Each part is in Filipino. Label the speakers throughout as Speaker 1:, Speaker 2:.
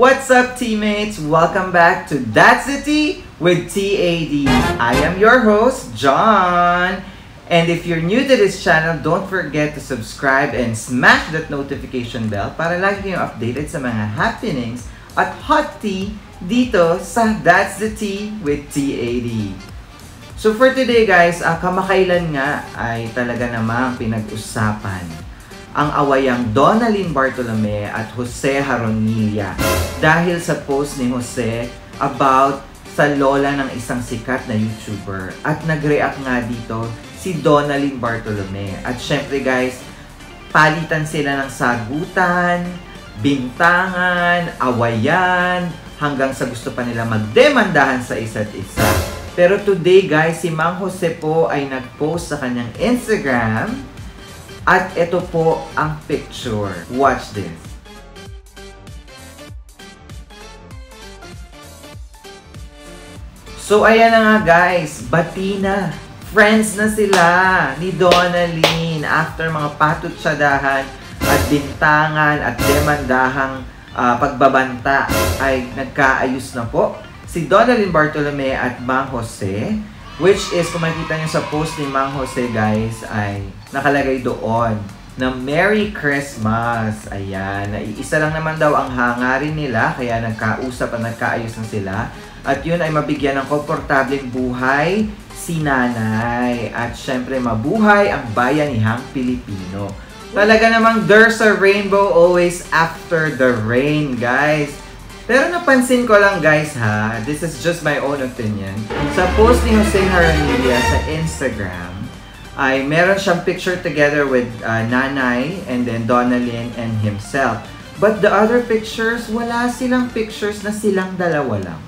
Speaker 1: What's up, teammates? Welcome back to That's the Tea with TAD. I am your host, John. And if you're new to this channel, don't forget to subscribe and smash that notification bell para lagi kayong updated sa mga happenings at hot tea dito sa That's the Tea with TAD. So for today guys, kamakailan nga ay talaga namang pinag-usapan ang awayang Donalyn Bartolome at Jose Jaronilla dahil sa post ni Jose about sa lola ng isang sikat na YouTuber. At nag-react nga dito si Donalyn Bartolome. At syempre guys, palitan sila ng sagutan, bintangan, awayan, hanggang sa gusto pa nila magdemandahan sa isa't isa. Pero today guys, si Mang Jose po ay nag-post sa kanyang Instagram. At ito po ang picture. Watch this. So ayan na nga guys, bati na. Friends na sila ni Donalyn after mga patutsyadahan at bintangan at demandahang pagbabanta ay nagkaayos na po si Donalyn Bartolome at Mang Jose. Which is, kung makikita nyo sa post ni Mang Jose guys, ay nakalagay doon na Merry Christmas. Ayan, isa lang naman daw ang hangarin nila, kaya nagkausap at nagkaayos na sila. At yun ay mabigyan ng komportableng buhay si nanay. At syempre, mabuhay ang bayanihang Pilipino. Talaga namang there's a rainbow always after the rain, guys. Pero napansin ko lang guys ha, this is just my own opinion. Sa post ni Jose Jaronilla sa Instagram, ay meron siyang picture together with nanay and then Donalyn and himself. But the other pictures, wala silang pictures na silang dalawa lang.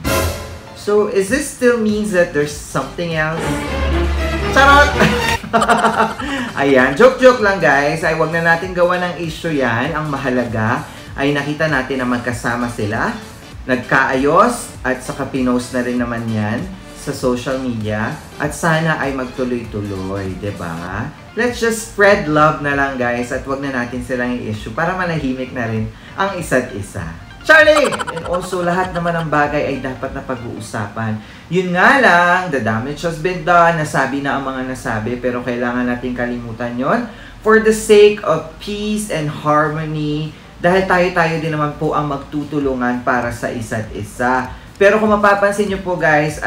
Speaker 1: So is this still means that there's something else? Charot! Ayan, joke-joke lang guys. Ay wag na natin gawa ng issue yan. Ang mahalaga ay nakita natin na magkasama sila, nagkaayos, at saka pinost na rin naman yan sa social media, at sana ay magtuloy-tuloy, diba? Let's just spread love na lang guys, at wag na natin silang i-issue para manahimik na rin ang isa't isa. Charlie! And also, lahat naman ng bagay ay dapat na pag-uusapan. Yun nga lang, the damage has been done, nasabi na ang mga nasabi, pero kailangan natin kalimutan yon for the sake of peace and harmony. Dahil tayo din naman po ang magtutulungan para sa isa't isa. Pero kung mapapansin nyo po guys,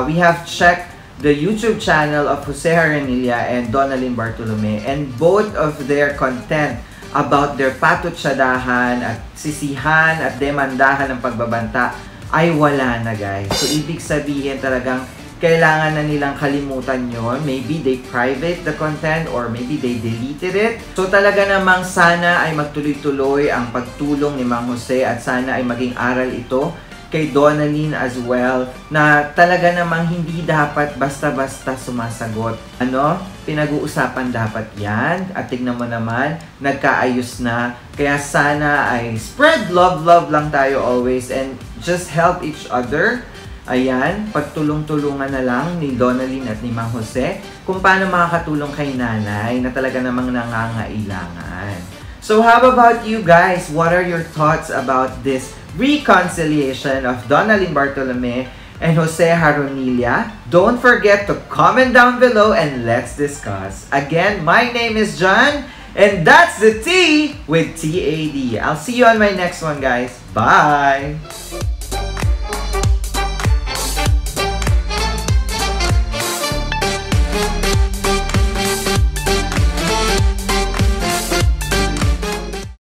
Speaker 1: we have checked the YouTube channel of Jose Jaronilla and Donalyn Bartolome, and both of their content about their patutsyadahan at sisihan at demandahan ng pagbabanta ay wala na guys. So ibig sabihin talagang kailangan na nilang kalimutan yon. Maybe they private the content or maybe they deleted it. So talaga namang sana ay magtuloy-tuloy ang pagtulong ni Mang Jose at sana ay maging aral ito kay Donalyn as well na talaga namang hindi dapat basta-basta sumasagot. Pinag-uusapan dapat yan at tignan mo naman, nagkaayos na. Kaya sana ay spread love lang tayo always and just help each other. Ayan, pagtulong-tulungan na lang ni Donalyn at ni Mang Jose kung paano makakatulong kay nanay na talaga namang nangangailangan. So how about you guys? What are your thoughts about this reconciliation of Donalyn Bartolome and Jose Jaronilla? Don't forget to comment down below and let's discuss. Again, my name is John and that's the Tea with TAD. I'll see you on my next one guys. Bye!